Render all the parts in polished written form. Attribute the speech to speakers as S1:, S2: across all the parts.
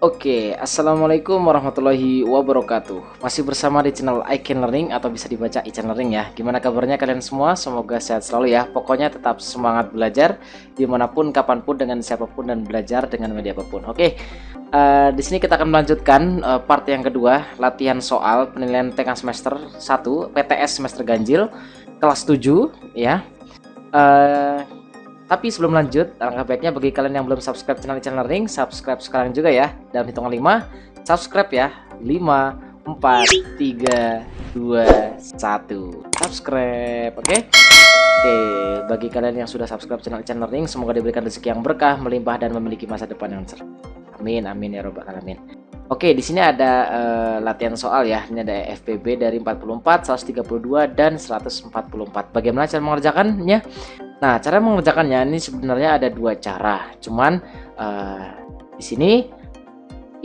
S1: Oke, assalamualaikum warahmatullahi wabarakatuh. Masih bersama di channel I Can Learning atau bisa dibaca I Can Learning ya. Gimana kabarnya kalian semua? Semoga sehat selalu ya. Pokoknya tetap semangat belajar dimanapun, kapanpun, dengan siapapun, dan belajar dengan media apapun. Oke, di sini kita akan melanjutkan part yang kedua, latihan soal penilaian tengah semester 1 PTS semester ganjil kelas 7 ya. Tapi sebelum lanjut, alangkah baiknya bagi kalian yang belum subscribe channel Learning, subscribe sekarang juga ya. Dalam hitungan 5, subscribe ya. 5, 4, 3, 2, 1. Subscribe, oke? Oke, bagi kalian yang sudah subscribe channel Learning, semoga diberikan rezeki yang berkah, melimpah, dan memiliki masa depan yang cerah. Amin, amin ya robbal alamin. Oke, di sini ada latihan soal ya. Ini ada FPB dari 44, 132, dan 144. Bagaimana cara mengerjakannya? Nah, cara mengerjakannya ini sebenarnya ada dua cara. Cuman di sini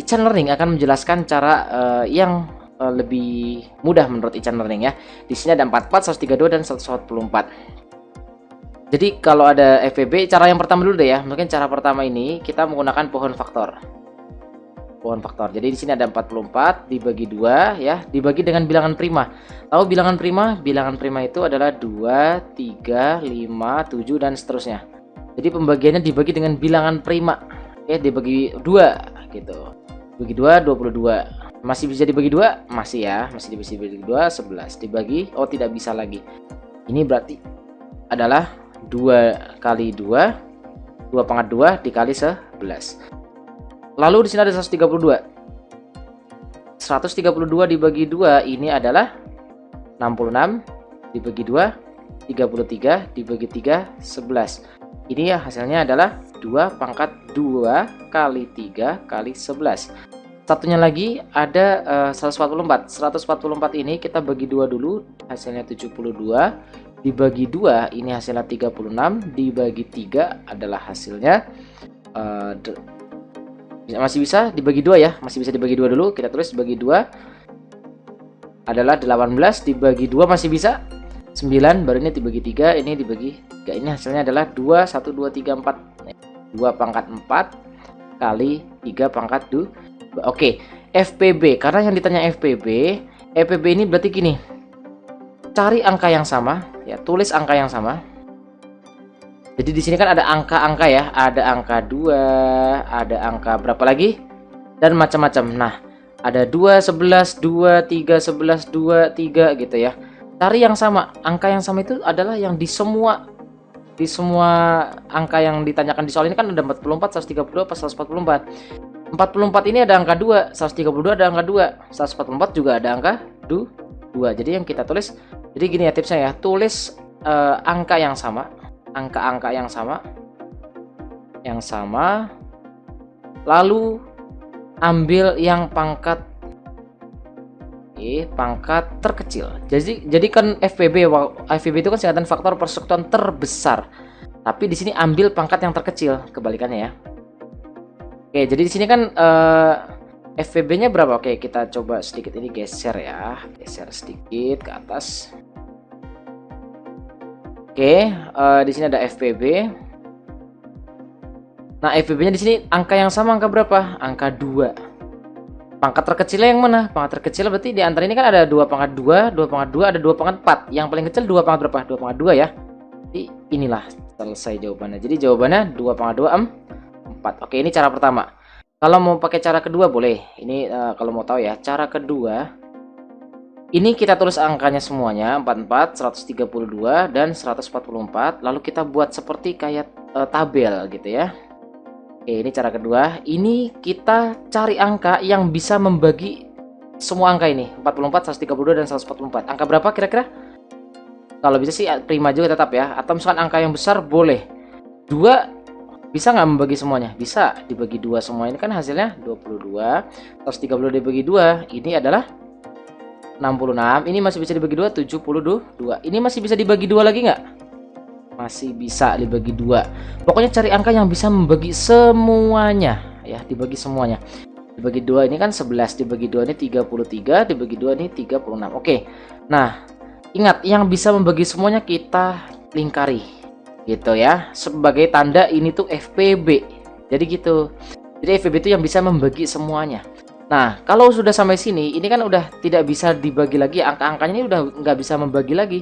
S1: Ichan Learning akan menjelaskan cara yang lebih mudah menurut Ichan Learning ya. Di sini ada 44, 132, dan 144. Jadi kalau ada FPB, cara yang pertama dulu deh ya. Mungkin cara pertama ini kita menggunakan pohon faktor. Pohon faktor. Jadi di sini ada 44 dibagi 2 ya, dibagi dengan bilangan prima. Tahu bilangan prima? Bilangan prima itu adalah 2, 3, 5, 7 dan seterusnya. Jadi pembagiannya dibagi dengan bilangan prima. Ya, dibagi 2 gitu. Bagi 2 22. Masih bisa dibagi 2? Masih ya, masih bisa dibagi 2 11. Dibagi tidak bisa lagi. Ini berarti adalah 2 kali 2, 2 pangkat 2 dikali 11. Lalu di sini ada 132. 132 dibagi 2 ini adalah 66 dibagi 2, 33 dibagi 3, 11. Ini ya hasilnya adalah 2 pangkat 2 kali 3 kali 11. Satunya lagi ada 144. 144 ini kita bagi 2 dulu, hasilnya 72. Dibagi 2 ini hasilnya 36. Dibagi 3 adalah hasilnya masih bisa dibagi 2 ya, masih bisa dibagi 2 dulu. Kita tulis dibagi 2 adalah 18, dibagi 2 masih bisa 9, baru ini dibagi 3, ini dibagi 3. Ini hasilnya adalah 2, 1, 2, 3, 4. 2 pangkat 4 kali 3 pangkat 2. Oke, FPB, karena yang ditanya FPB ini berarti gini. Cari angka yang sama ya, tulis angka yang sama. Jadi di sini kan ada angka-angka ya, ada angka 2, ada angka berapa lagi, dan macam-macam. Nah, ada 2, 11, 2, 3, 11, 2, 3 gitu ya. Cari yang sama. Angka yang sama itu adalah yang di semua angka yang ditanyakan di soal ini kan ada 44, 132, 144. 44 ini ada angka 2, 132 ada angka 2, 144 juga ada angka 2. Jadi yang kita tulis, jadi gini ya tipsnya ya, tulis angka yang sama. Angka-angka yang sama, lalu ambil yang pangkat terkecil. Jadi kan FPB itu kan singkatan faktor persekutuan terbesar, tapi di sini ambil pangkat yang terkecil, kebalikannya ya. Oke, jadi di sini kan FPB-nya berapa? Oke, kita coba sedikit ini geser ya, geser sedikit ke atas. Oke, di sini ada FPB. Nah, FPB-nya di sini angka yang sama, angka berapa? Angka 2. Pangkat terkecilnya yang mana? Pangkat terkecil berarti di antara ini kan ada 2 pangkat 2, 2 pangkat 2, ada 2 pangkat 4. Yang paling kecil 2 pangkat berapa? 2 pangkat 2 ya. Jadi inilah selesai jawabannya. Jadi jawabannya 2 pangkat 2 4. Oke, ini cara pertama. Kalau mau pakai cara kedua boleh. Ini kalau mau tahu ya, cara kedua ini kita tulis angkanya semuanya 44, 132, dan 144. Lalu kita buat seperti kayak tabel gitu ya. Oke, ini cara kedua. Ini kita cari angka yang bisa membagi semua angka ini, 44, 132, dan 144. Angka berapa kira-kira? Kalau bisa sih prima juga tetap ya. Atau misalkan angka yang besar boleh. 2 bisa nggak membagi semuanya? Bisa, dibagi 2 semua. Ini kan hasilnya 22. 132 dibagi 2, ini adalah 66. Ini masih bisa dibagi 2, 72. Ini masih bisa dibagi 2 lagi nggak? Masih bisa dibagi 2. Pokoknya cari angka yang bisa membagi semuanya ya, dibagi semuanya. Dibagi 2 ini kan 11, dibagi 2 ini 33, dibagi 2 ini 36. Oke. Nah, ingat yang bisa membagi semuanya kita lingkari gitu ya, sebagai tanda ini tuh FPB. Jadi gitu. Jadi FPB itu yang bisa membagi semuanya. Nah, kalau sudah sampai sini, ini kan udah tidak bisa dibagi lagi. Angka-angkanya ini udah nggak bisa membagi lagi.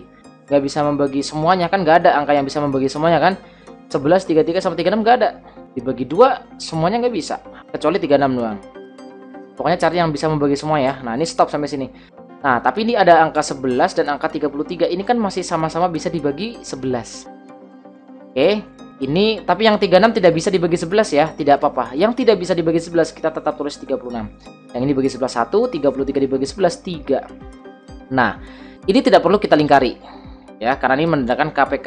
S1: Nggak bisa membagi semuanya, kan nggak ada angka yang bisa membagi semuanya kan. 11, 33, sama 36 nggak ada. Dibagi 2, semuanya nggak bisa. Kecuali 36 doang. Pokoknya cari yang bisa membagi semua ya. Nah, ini stop sampai sini. Nah, tapi ini ada angka 11 dan angka 33. Ini kan masih sama-sama bisa dibagi 11. Oke. Ini, tapi yang 36 tidak bisa dibagi 11 ya. Tidak apa-apa. Yang tidak bisa dibagi 11, kita tetap tulis 36. Yang ini bagi 11 1, 33 dibagi 11 3. Nah, ini tidak perlu kita lingkari. Ya, karena ini menandakan KPK.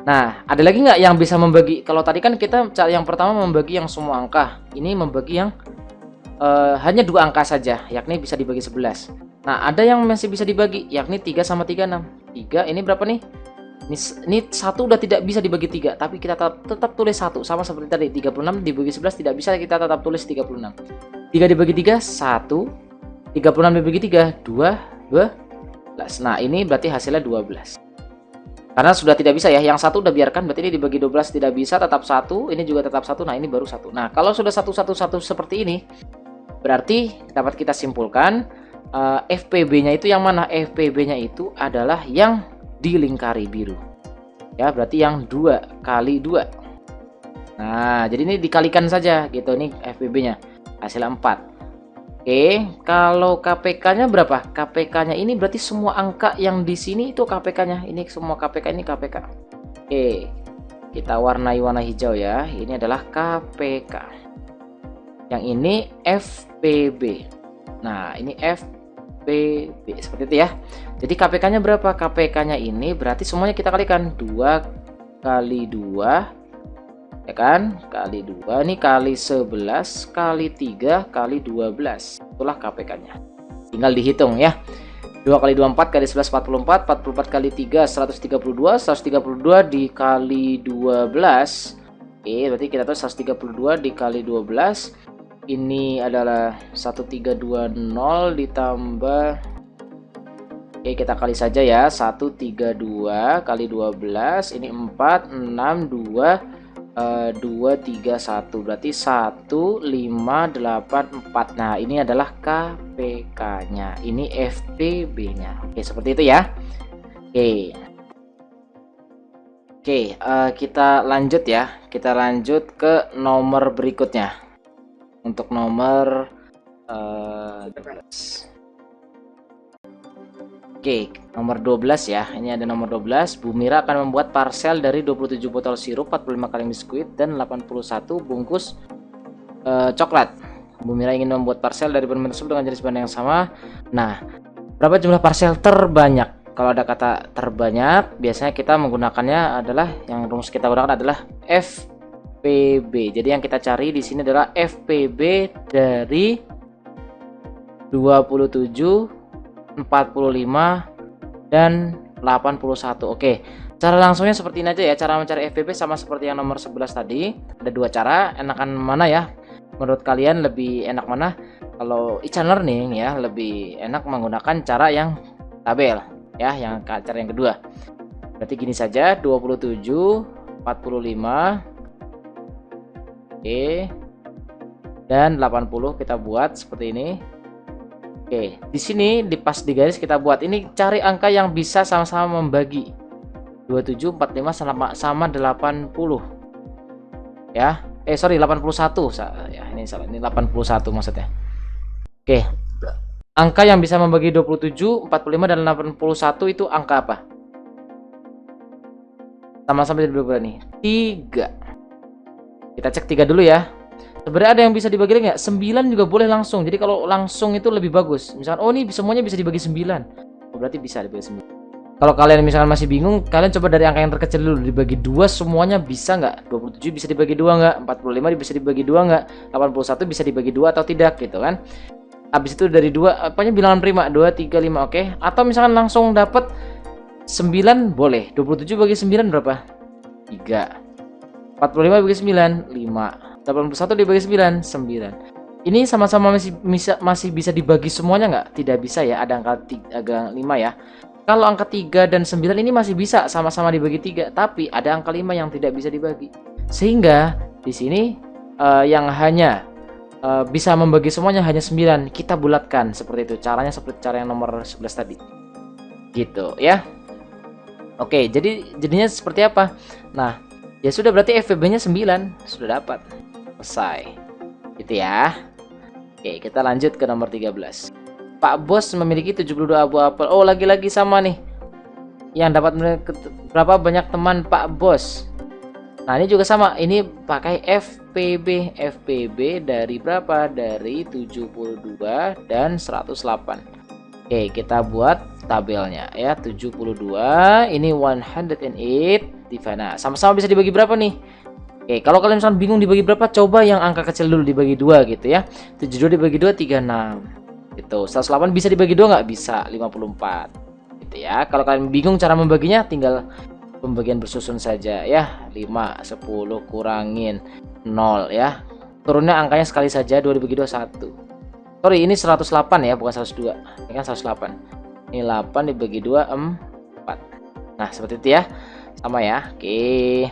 S1: Nah, ada lagi nggak yang bisa membagi? Kalau tadi kan kita yang pertama membagi yang semua angka. Ini membagi yang hanya 2 angka saja, yakni bisa dibagi 11. Nah, ada yang masih bisa dibagi, yakni 3 sama 36. 3 ini berapa nih? Ini 1 udah tidak bisa dibagi 3, tapi kita tetap tulis 1. Sama seperti tadi, 36 dibagi 11 tidak bisa, kita tetap tulis 36. 3 dibagi 3, 1. 36 dibagi 3, 12. Nah, ini berarti hasilnya 12. Karena sudah tidak bisa ya, yang 1 udah biarkan, berarti ini dibagi 12 tidak bisa, tetap 1. Ini juga tetap 1, nah ini baru 1. Nah, kalau sudah 1, 1, 1 seperti ini, berarti dapat kita simpulkan FPB-nya itu yang mana? FPB-nya itu adalah yang dilingkari biru. Ya, berarti yang 2 kali 2. Nah, jadi ini dikalikan saja gitu. Ini FPB-nya. Hasilnya 4. Oke, kalau KPK-nya berapa? KPK-nya ini berarti semua angka yang di sini itu KPK-nya. Ini semua KPK, ini KPK. Oke. Kita warnai warna hijau ya. Ini adalah KPK. Yang ini FPB. Nah, ini FPB seperti itu ya. Jadi KPK-nya berapa? KPK-nya ini berarti semuanya kita kalikan 2 kali 2 ya kan? Kali 2 ini kali 11 kali 3 kali 12. Itulah KPK-nya. Tinggal dihitung ya. 2 kali 2 4 kali 11 44, 44 kali 3 132, 132 dikali 12. Oke, berarti kita tahu 132 dikali 12. Ini adalah 1320 ditambah, oke kita kali saja ya, 132 kali 12 ini 4 6 2 2 3 1, berarti 1584. Nah, ini adalah KPK-nya, ini FPB-nya. Oke, seperti itu ya. Oke, kita lanjut ya. Kita lanjut ke nomor berikutnya. Untuk nomor 12. Oke, nomor 12 ya. Ini ada nomor 12. Bu Mira akan membuat parcel dari 27 botol sirup, 45 kaleng biskuit, dan 81 bungkus coklat. Bu Mira ingin membuat parcel dari bahan tersebut dengan jenis bahan yang sama. Nah, berapa jumlah parcel terbanyak? Kalau ada kata terbanyak, biasanya kita menggunakannya adalah, yang rumus kita gunakan adalah FPB. Jadi yang kita cari di sini adalah FPB dari 27, 45 dan 81. Oke, cara langsungnya seperti ini aja ya. Cara mencari FPB sama seperti yang nomor 11 tadi. Ada 2 cara. Enakan mana ya? Menurut kalian lebih enak mana? Kalau e-channel learning ya, lebih enak menggunakan cara yang tabel ya, yang cara yang kedua. Berarti gini saja, 27, 45, oke, dan 80 kita buat seperti ini. Oke, di sini pas di garis kita buat ini, cari angka yang bisa sama-sama membagi. 27, 45 sama 80. Ya. Sorry, 81. Ya, ini salah. Ini 81 maksudnya. Oke. Angka yang bisa membagi 27, 45 dan 81 itu angka apa? Sama-sama jadi berapa nih? 3. Kita cek 3 dulu ya. Sebenarnya ada yang bisa dibagi lagi nggak? 9 juga boleh langsung. Jadi kalau langsung itu lebih bagus. Misalkan, oh ini semuanya bisa dibagi 9. Oh, berarti bisa dibagi 9. Kalau kalian misalkan masih bingung, kalian coba dari angka yang terkecil dulu. Dibagi 2 semuanya bisa nggak? 27 bisa dibagi 2 nggak? 45 bisa dibagi 2 nggak? 81 bisa dibagi 2 atau tidak gitu kan? Habis itu dari 2, apanya bilangan prima? 2, 3, 5, oke. Atau misalkan langsung dapat 9 boleh. 27 bagi 9 berapa? 3. 45 bagi 9, 5. 81 dibagi 9, 9. Ini sama-sama masih bisa dibagi semuanya nggak? Tidak bisa ya, ada angka 5 ya. Kalau angka 3 dan 9 ini masih bisa sama-sama dibagi 3, tapi ada angka 5 yang tidak bisa dibagi. Sehingga di sini yang hanya bisa membagi semuanya hanya 9, kita bulatkan seperti itu. Caranya seperti cara yang nomor 11 tadi. Gitu ya. Oke, jadinya seperti apa? Nah, ya sudah, berarti FVB-nya 9, sudah dapat. Selesai. Gitu ya. Oke, kita lanjut ke nomor 13. Pak Bos memiliki 72 abu apel. Oh, lagi-lagi sama nih. Yang dapat berapa banyak teman Pak Bos? Nah, ini juga sama. Ini pakai FPB. FPB dari berapa? Dari 72 dan 108. Oke, kita buat tabelnya ya. 72, ini 108 divana. Sama-sama bisa dibagi berapa nih? Oke, kalau kalian misalkan bingung dibagi berapa, coba yang angka kecil dulu dibagi 2 gitu ya. 72 dibagi 2 36. Gitu. 108 bisa dibagi 2 nggak? Bisa, 54. Gitu ya. Kalau kalian bingung cara membaginya, tinggal pembagian bersusun saja ya. 5, 10 kurangin 0 ya. Turunnya angkanya sekali saja, 2 dibagi 2 1. Sorry, ini 108 ya, bukan 102. Ini kan 108. Ini 8 dibagi 2 4. Nah, seperti itu ya. Sama ya. Oke.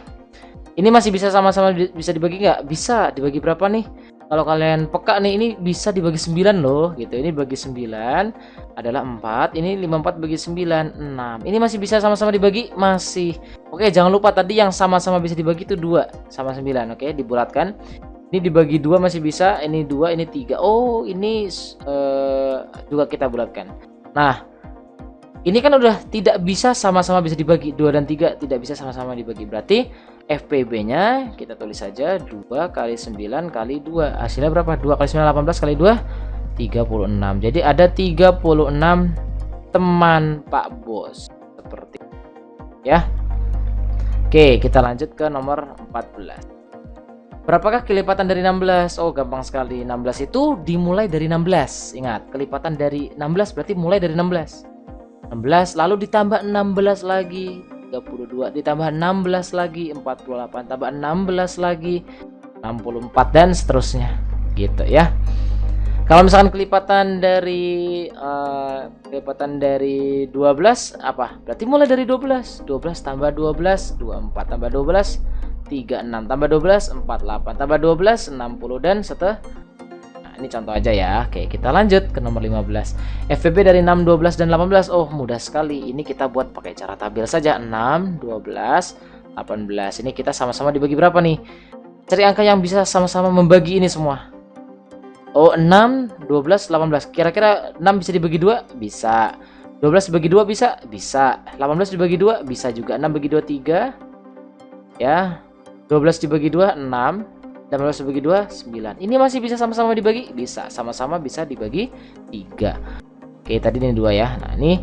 S1: Ini masih bisa sama-sama bisa dibagi nggak? Bisa. Dibagi berapa nih? Kalau kalian peka nih, ini bisa dibagi 9 loh gitu. Ini bagi 9 adalah 4. Ini 54 bagi 9 6. Ini masih bisa sama-sama dibagi? Masih. Oke, jangan lupa tadi yang sama-sama bisa dibagi itu 2 sama 9. Oke, dibulatkan. Ini dibagi 2 masih bisa. Ini 2, ini 3. Oh, ini juga kita bulatkan. Nah, ini kan udah tidak bisa sama-sama bisa dibagi. 2 dan 3 tidak bisa sama-sama dibagi. Berarti FPB-nya kita tulis saja 2 kali 9 kali 2. Hasilnya berapa? 2 kali 9 18 kali 2 36. Jadi ada 36 teman Pak Bos. Seperti itu ya. Oke, kita lanjut ke nomor 14. Berapakah kelipatan dari 16? Oh, gampang sekali. 16 itu dimulai dari 16. Ingat, kelipatan dari 16 berarti mulai dari 16. 16 lalu ditambah 16 lagi 32, ditambah 16 lagi 48, tambah 16 lagi 64 dan seterusnya gitu ya. Kalau misalkan kelipatan dari 12 apa? Berarti mulai dari 12. 12 tambah 12 24, tambah 12 36, tambah 12 48, tambah 12 60 dan seterusnya. Ini contoh aja ya. Oke, kita lanjut ke nomor 15. FVB dari 6, 12 dan 18. Oh, mudah sekali. Ini kita buat pakai cara tabel saja. 6, 12, 18. Ini kita sama-sama dibagi berapa nih? Cari angka yang bisa sama-sama membagi ini semua. Oh, 6, 12, 18. Kira-kira 6 bisa dibagi 2? Bisa. 12 dibagi 2 bisa? Bisa. 18 dibagi 2 bisa juga. 6 bagi 2 3. Ya. 12 dibagi 2 6. 18 dibagi 2 9. Ini masih bisa sama-sama dibagi? Bisa. Sama-sama bisa dibagi 3. Oke, tadi ini 2 ya. Nah, ini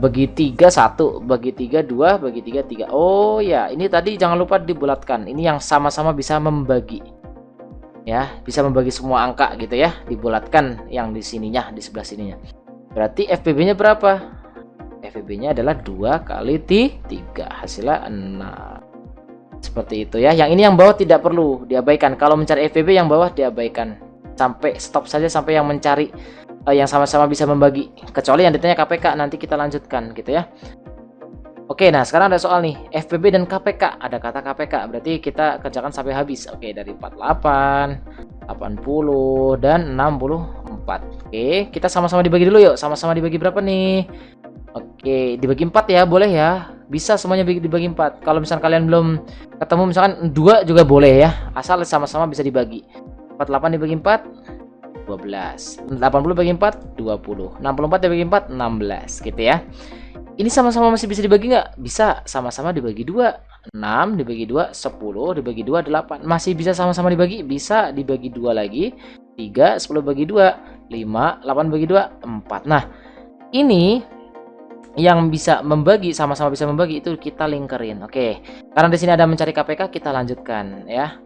S1: bagi 3 1, bagi 3 2, bagi 3 3. Oh ya, ini tadi jangan lupa dibulatkan. Ini yang sama-sama bisa membagi. Ya, bisa membagi semua angka gitu ya. Dibulatkan yang di sininya, di sebelah sininya. Berarti FPB-nya berapa? FPB-nya adalah 2 kali 3. Hasilnya 6. Seperti itu ya. Yang ini yang bawah tidak perlu diabaikan. Kalau mencari FPB yang bawah diabaikan. Sampai stop saja sampai yang mencari yang sama-sama bisa membagi. Kecuali yang ditanya KPK, nanti kita lanjutkan gitu ya. Oke, nah sekarang ada soal nih. FPB dan KPK. Ada kata KPK. Berarti kita kerjakan sampai habis. Oke, dari 48, 80 dan 64. Oke, kita sama-sama dibagi dulu yuk. Sama-sama dibagi berapa nih? Oke, dibagi 4 ya, boleh ya. Bisa semuanya dibagi 4. Kalau misalkan kalian belum ketemu misalkan 2 juga boleh ya. Asal sama-sama bisa dibagi. 48 dibagi 4 12. 80 dibagi 4 20. 64 dibagi 4 16 gitu ya. Ini sama-sama masih bisa dibagi nggak? Bisa, sama-sama dibagi 2. 6 dibagi 2 10, dibagi 2 8. Masih bisa sama-sama dibagi? Bisa dibagi 2 lagi. 3 10 bagi 2 5, 8 bagi 2 4. Nah, ini yang bisa membagi, sama-sama bisa membagi itu kita lingkerin. Oke. Karena di sini ada mencari KPK, kita lanjutkan ya.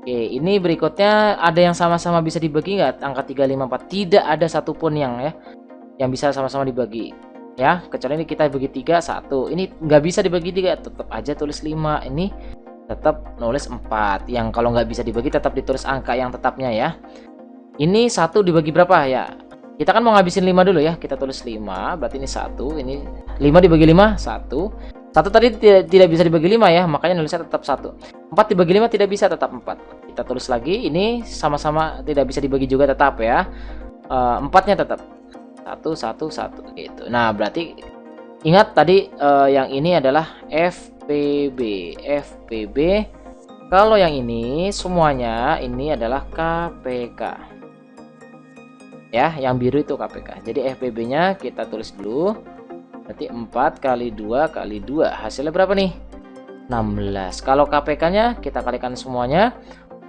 S1: Oke, ini berikutnya ada yang sama-sama bisa dibagi nggak? Angka 3 5 4. Tidak ada satupun yang bisa sama-sama dibagi. Ya, kecuali ini kita bagi 3 1. Ini nggak bisa dibagi 3, tetap aja tulis 5. Ini tetap nulis 4. Yang kalau nggak bisa dibagi tetap ditulis angka yang tetapnya ya. Ini 1 dibagi berapa ya? Kita kan mau ngabisin 5 dulu ya. Kita tulis 5, berarti ini 1. Ini 5 dibagi 5 1. 1 tadi tidak bisa dibagi 5 ya, makanya nulisnya tetap 1. 4 dibagi 5 tidak bisa, tetap 4. Kita tulis lagi, ini sama-sama tidak bisa dibagi juga, tetap ya. 4-nya tetap 1 1 1 gitu. Nah, berarti ingat tadi yang ini adalah FPB. FPB. Kalau yang ini semuanya ini adalah KPK. Ya, yang biru itu KPK. Jadi FPB-nya kita tulis dulu. Berarti 4 kali 2 kali 2. Hasilnya berapa nih? 16. Kalau KPK-nya kita kalikan semuanya.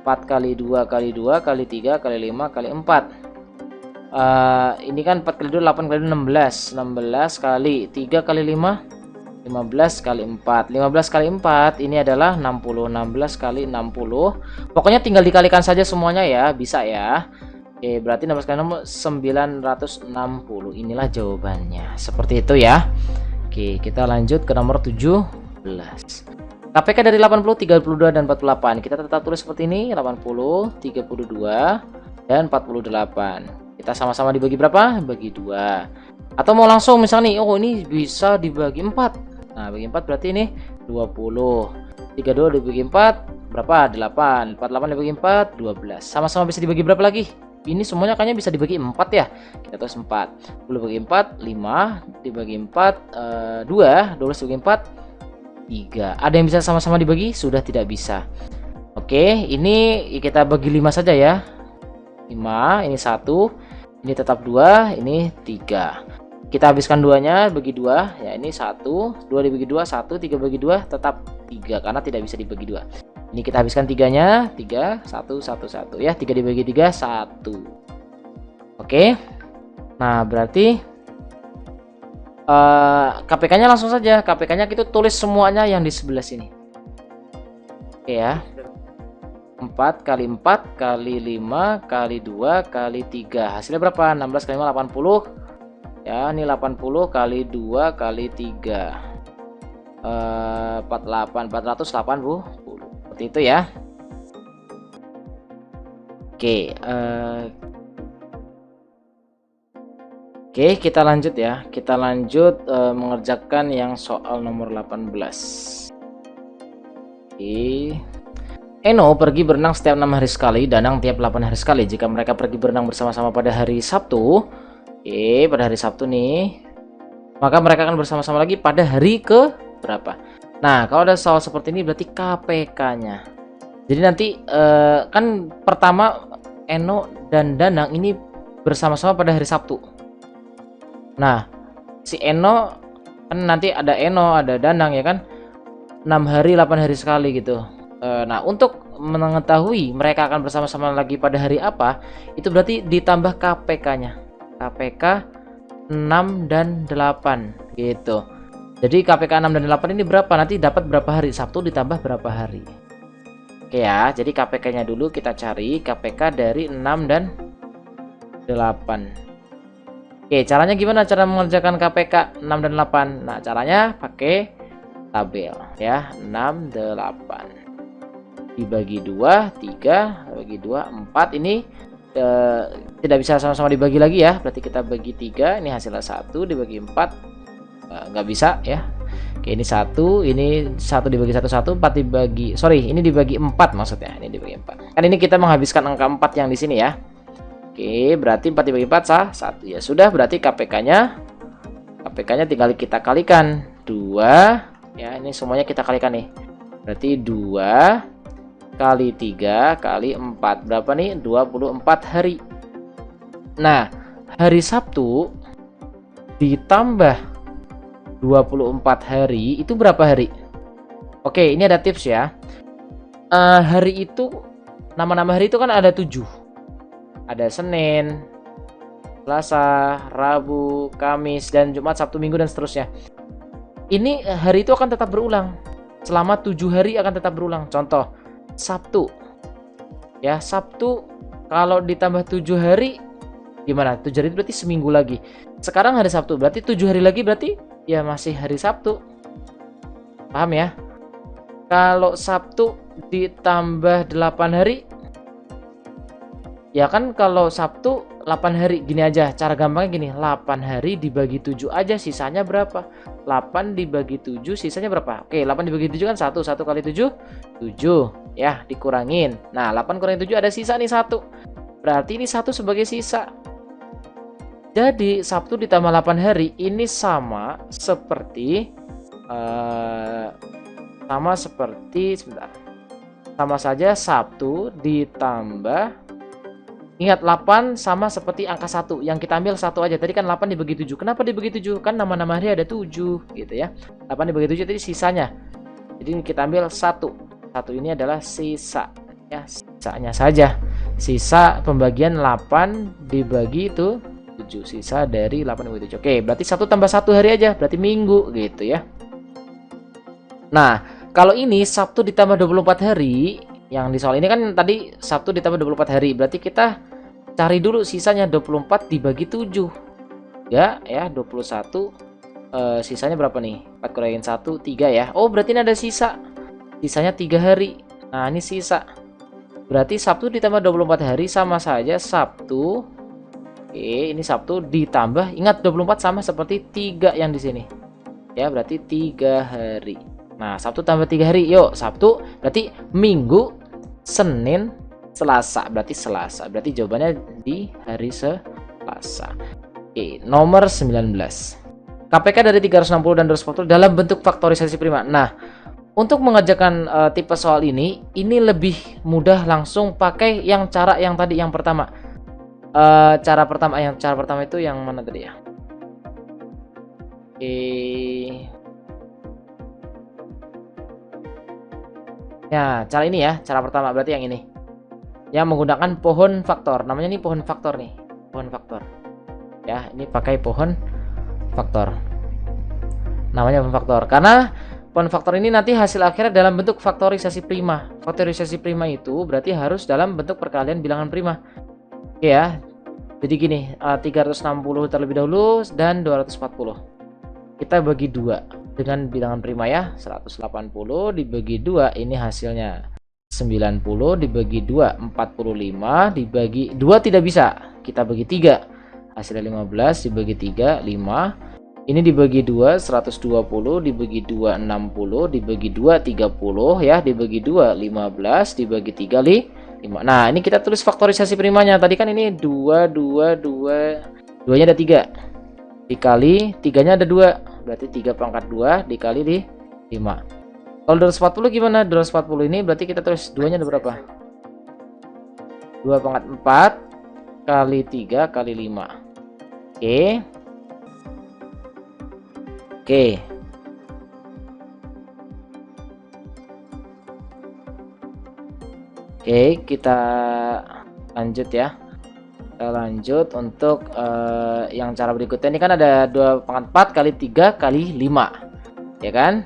S1: 4 kali 2 kali 2 kali 3 kali 5 kali 4. Ini kan 4 kali 2 8 kali 2 16. 16 kali 3 kali 5 15 kali 4. 15 kali 4 ini adalah 60. 16 kali 60. Pokoknya tinggal dikalikan saja semuanya ya, bisa ya. Oke, berarti 16 kali 6 960. Inilah jawabannya. Seperti itu ya. Oke, kita lanjut ke nomor 17. KPK dari 80, 32 dan 48. Kita tetap tulis seperti ini, 80, 32 dan 48. Kita sama-sama dibagi berapa? Bagi 2. Atau mau langsung misalnya nih, oh ini bisa dibagi 4. Nah, bagi 4 berarti ini 20. 32 dibagi 4 berapa? 8. 48 dibagi 4 12. Sama-sama bisa dibagi berapa lagi? Ini semuanya kayaknya bisa dibagi 4 ya. Kita tulis 4. 10 bagi 4 5, dibagi 4 2, 12 dibagi 4 3. Ada yang bisa sama-sama dibagi? Sudah tidak bisa. Oke, ini kita bagi 5 saja ya. 5, ini 1, ini tetap 2, ini 3. Kita habiskan 2-nya bagi 2, ya ini 1, 2 dibagi 2 1, 3 bagi 2 tetap 3 karena tidak bisa dibagi 2. Ini kita habiskan 3-nya, 3 1 1 1 ya, 3 dibagi 3 1. Oke. Nah, berarti KPK-nya langsung saja. KPK-nya kita tulis semuanya yang di sebelah sini. Oke ya. 4 kali 4 kali 5 kali 2 kali 3. Hasilnya berapa? 16 kali 5 80. Ya, ini 80 kali 2 kali 3. 48 480. Seperti itu ya. Oke, Oke, kita lanjut ya. Kita lanjut mengerjakan yang soal nomor 18. Oke. Eno pergi berenang setiap 6 hari sekali, Danang tiap 8 hari sekali. Jika mereka pergi berenang bersama-sama pada hari Sabtu, pada hari Sabtu nih, maka mereka akan bersama-sama lagi pada hari ke berapa? Nah, kalau ada soal seperti ini berarti KPK-nya. Jadi nanti kan pertama Eno dan Danang ini bersama-sama pada hari Sabtu. Nah, si Eno kan nanti ada Eno, ada Danang ya kan, 6 hari 8 hari sekali gitu. Nah, untuk mengetahui mereka akan bersama-sama lagi pada hari apa, itu berarti ditambah KPK-nya. KPK 6 dan 8 gitu. Jadi KPK 6 dan 8 ini berapa? Nanti dapat berapa hari? Sabtu ditambah berapa hari? Oke ya, jadi KPK-nya dulu kita cari. KPK dari 6 dan 8. Oke, caranya gimana cara mengerjakan KPK 6 dan 8? Nah, caranya pakai tabel ya. 6 8 dibagi 2 3, bagi 2 4. Ini tidak bisa sama-sama dibagi lagi ya. Berarti kita bagi 3, ini hasilnya 1 dibagi 4. Nggak bisa ya. Oke, ini 1, ini 1 dibagi 1 1, 4 dibagi, sorry, ini dibagi 4 maksudnya. Ini dibagi 4. Kan ini kita menghabiskan angka 4 yang di sini ya. Oke, berarti 4 dibagi 4 sah 1. Ya sudah, berarti KPK-nya tinggal kita kalikan 2 ya. Ini semuanya kita kalikan nih. Berarti 2 kali 3 kali 4. Berapa nih? 24 hari. Nah, hari Sabtu ditambah 24 hari itu berapa hari? Oke, ini ada tips ya. Hari itu, nama-nama hari itu kan ada 7. Ada Senin, Selasa, Rabu, Kamis, dan Jumat, Sabtu, Minggu, dan seterusnya. Ini hari itu akan tetap berulang. Selama 7 hari akan tetap berulang. Contoh, Sabtu. Ya, Sabtu kalau ditambah 7 hari gimana? 7 hari itu berarti seminggu lagi. Sekarang hari Sabtu, berarti 7 hari lagi berarti ya masih hari Sabtu. Paham ya? Kalau Sabtu ditambah 8 hari, ya kan kalau Sabtu 8 hari. Gini aja, cara gampangnya gini, 8 hari dibagi 7 aja, sisanya berapa? 8 dibagi 7, sisanya berapa? Oke, 8 dibagi 7 kan 1 kali 7, 7 ya, dikurangin. Nah, 8 kurangi 7 ada sisa nih 1. Berarti ini 1 sebagai sisa. Jadi, Sabtu ditambah 8 hari ini sama seperti sebentar. Sama saja Sabtu ditambah, ingat 8 sama seperti angka 1. Yang kita ambil 1 aja. Tadi kan 8 dibagi 7. Kenapa dibagi 7? Kan nama-nama hari ada 7 gitu ya. 8 dibagi 7 tadi sisanya. Jadi kita ambil 1. 1 ini adalah sisa ya, sisanya saja. Sisa pembagian 8 dibagi itu 7. Sisa dari 8 dibagi 7. Oke, berarti 1 tambah 1 hari aja, berarti minggu gitu ya. Nah, kalau ini Sabtu ditambah 24 hari, yang di soal ini kan tadi Sabtu ditambah 24 hari, berarti kita cari dulu sisanya. 24 dibagi 7 ya, 21, sisanya berapa nih? 4 kurangin 1, 3 ya. Oh, berarti ini ada sisanya 3 hari. Nah, ini sisa, berarti Sabtu ditambah 24 hari sama saja Sabtu. Oke, ini Sabtu ditambah, ingat 24 sama seperti 3 yang di sini ya, berarti 3 hari. Nah, Sabtu tambah 3 hari. Yuk, Sabtu berarti Minggu, Senin, Selasa. Berarti Selasa. Berarti jawabannya di hari Selasa. Oke, nomor 19. KPK dari 360 dan 240 dalam bentuk faktorisasi prima. Nah, untuk mengerjakan tipe soal ini lebih mudah langsung pakai yang cara yang tadi, yang pertama. Cara pertama itu yang mana tadi ya? Oke. Ya, cara ini ya, cara pertama berarti yang ini. Yang menggunakan pohon faktor. Namanya nih pohon faktor nih. Pohon faktor. Ya, ini pakai pohon faktor. Namanya pohon faktor. Karena pohon faktor ini nanti hasil akhirnya dalam bentuk faktorisasi prima. Faktorisasi prima itu berarti harus dalam bentuk perkalian bilangan prima. Oke ya. Jadi gini, 360 terlebih dahulu dan 240. Kita bagi 2. Dengan bilangan prima ya, 180 dibagi 2 ini hasilnya 90, dibagi 2 45, dibagi 2 tidak bisa, kita bagi 3 hasilnya 15, dibagi 3 5, ini dibagi 2 120, dibagi 2 60, dibagi 2 30 ya, dibagi 2 15, dibagi 3 5. Nah, ini kita tulis faktorisasi primanya. Tadi kan ini 2 2 nya ada 3 dikali 3 nya ada 2, berarti 3 pangkat 2 dikali di 5. Kalau 240 gimana? 240 ini berarti kita tulis 2 nya ada berapa? 2 pangkat 4 kali 3 kali 5. Oke. Oke, kita lanjut ya. Kita lanjut untuk yang cara berikutnya. Ini kan ada 2 pangkat 4 kali 3 kali 5, ya kan?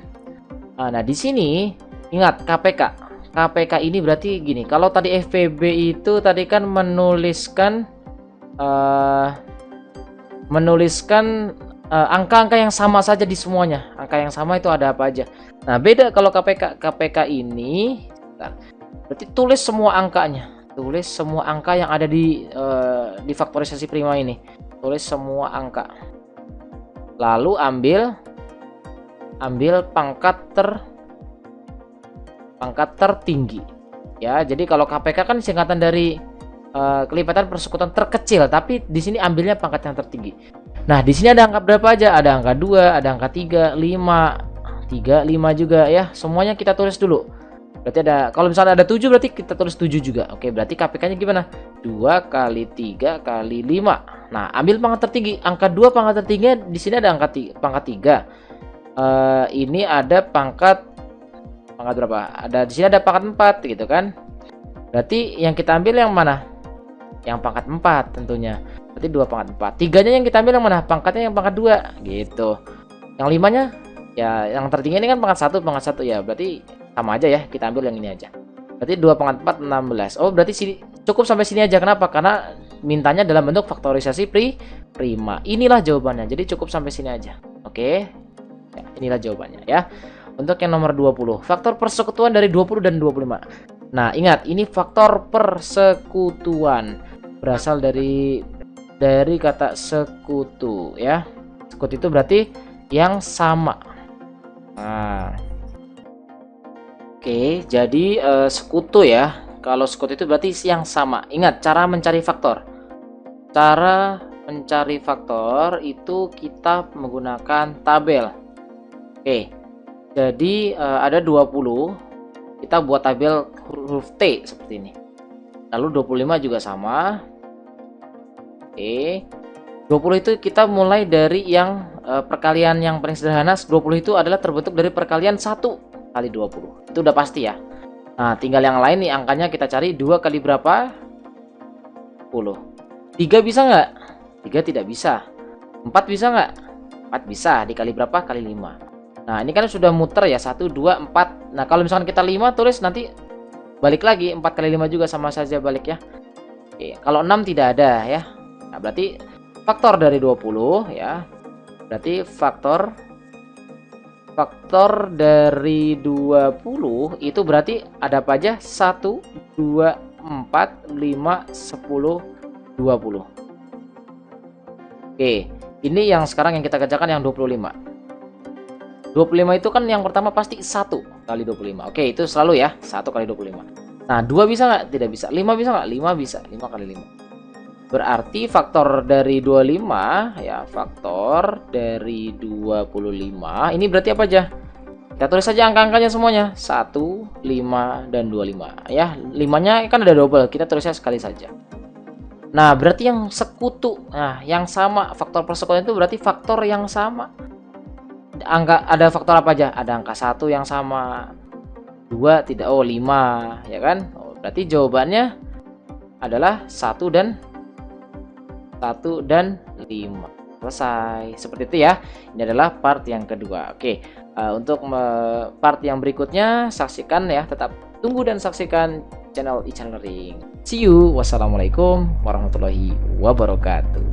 S1: Nah, di sini ingat KPK ini berarti gini. Kalau tadi FPB itu tadi kan menuliskan angka-angka yang sama saja di semuanya. Angka yang sama itu ada apa aja. Nah, beda kalau KPK ini berarti tulis semua angkanya. Tulis semua angka yang ada di faktorisasi prima ini. Tulis semua angka. Lalu ambil pangkat tertinggi. Ya, jadi kalau KPK kan singkatan dari kelipatan persekutuan terkecil, tapi di sini ambilnya pangkat yang tertinggi. Nah, di sini ada angka berapa aja? Ada angka 2, ada angka 3, 5 juga ya. Semuanya kita tulis dulu. Berarti ada, kalau misalnya ada 7 berarti kita tulis 7 juga. Oke, berarti KPK-nya gimana? 2 kali 3 kali 5. Nah, ambil pangkat tertinggi. Angka 2 pangkat tertingginya di sini ada pangkat 3. Ini ada pangkat berapa? Ada di sini ada pangkat 4 gitu kan. Berarti yang kita ambil yang mana? Yang pangkat 4 tentunya. Berarti 2 pangkat 4. 3-nya yang kita ambil yang mana? Pangkatnya yang pangkat 2 gitu. Yang 5-nya ya yang tertinggi ini kan pangkat 1 ya. Berarti sama aja ya, kita ambil yang ini aja. Berarti 2 pangkat 4 16. Oh, berarti cukup sampai sini aja. Kenapa? Karena mintanya dalam bentuk faktorisasi prima. Inilah jawabannya. Jadi cukup sampai sini aja. Oke. Ya, inilah jawabannya ya. Untuk yang nomor 20, faktor persekutuan dari 20 dan 25. Nah, ingat, ini faktor persekutuan berasal dari dari kata sekutu ya. Sekutu itu berarti yang sama. Nah, oke, jadi sekutu ya. Kalau sekutu itu berarti yang sama. Ingat cara mencari faktor. Cara mencari faktor itu kita menggunakan tabel. Oke. Jadi ada 20. Kita buat tabel huruf T seperti ini. Lalu 25 juga sama. Oke. 20 itu kita mulai dari yang perkalian yang paling sederhana. 20 itu adalah terbentuk dari perkalian 1 kali 20. Itu udah pasti ya. Nah, tinggal yang lain nih angkanya kita cari. 2 kali berapa? 10. 3 bisa nggak? 3 tidak bisa. 4 bisa nggak? 4 bisa. Dikali berapa? Kali 5. Nah, ini kan sudah muter ya. 1, 2, 4. Nah, kalau misalkan kita 5 tulis nanti balik lagi. 4 kali 5 juga sama saja balik ya. Oke, kalau 6 tidak ada ya. Nah, berarti faktor dari 20 ya. Berarti faktor dari 20 itu berarti ada apa aja? 1, 2, 4, 5, 10, 20. Oke, ini yang sekarang yang kita kerjakan yang 25. 25 itu kan yang pertama pasti 1 kali 25. Oke, itu selalu ya, 1 kali 25. Nah, 2 bisa nggak? Tidak bisa. 5 bisa nggak? 5 bisa. 5 kali 5. Berarti faktor dari 25 ya, faktor dari 25 ini berarti apa aja? Kita tulis saja angka-angkanya semuanya. 1, 5, dan 25 ya. 5-nya kan ada double, kita tulisnya sekali saja. Nah, berarti yang sekutu. Nah, yang sama, faktor persekutuan itu berarti faktor yang sama. Angka ada faktor apa aja? Ada angka 1 yang sama. 2 tidak. Oh, 5 ya kan? Oh, berarti jawabannya adalah 1 dan 5. Selesai. Seperti itu ya. Ini adalah part yang kedua. Oke, untuk part yang berikutnya saksikan ya. Tetap tunggu dan saksikan channel e-Learning. See you. Wassalamualaikum warahmatullahi wabarakatuh.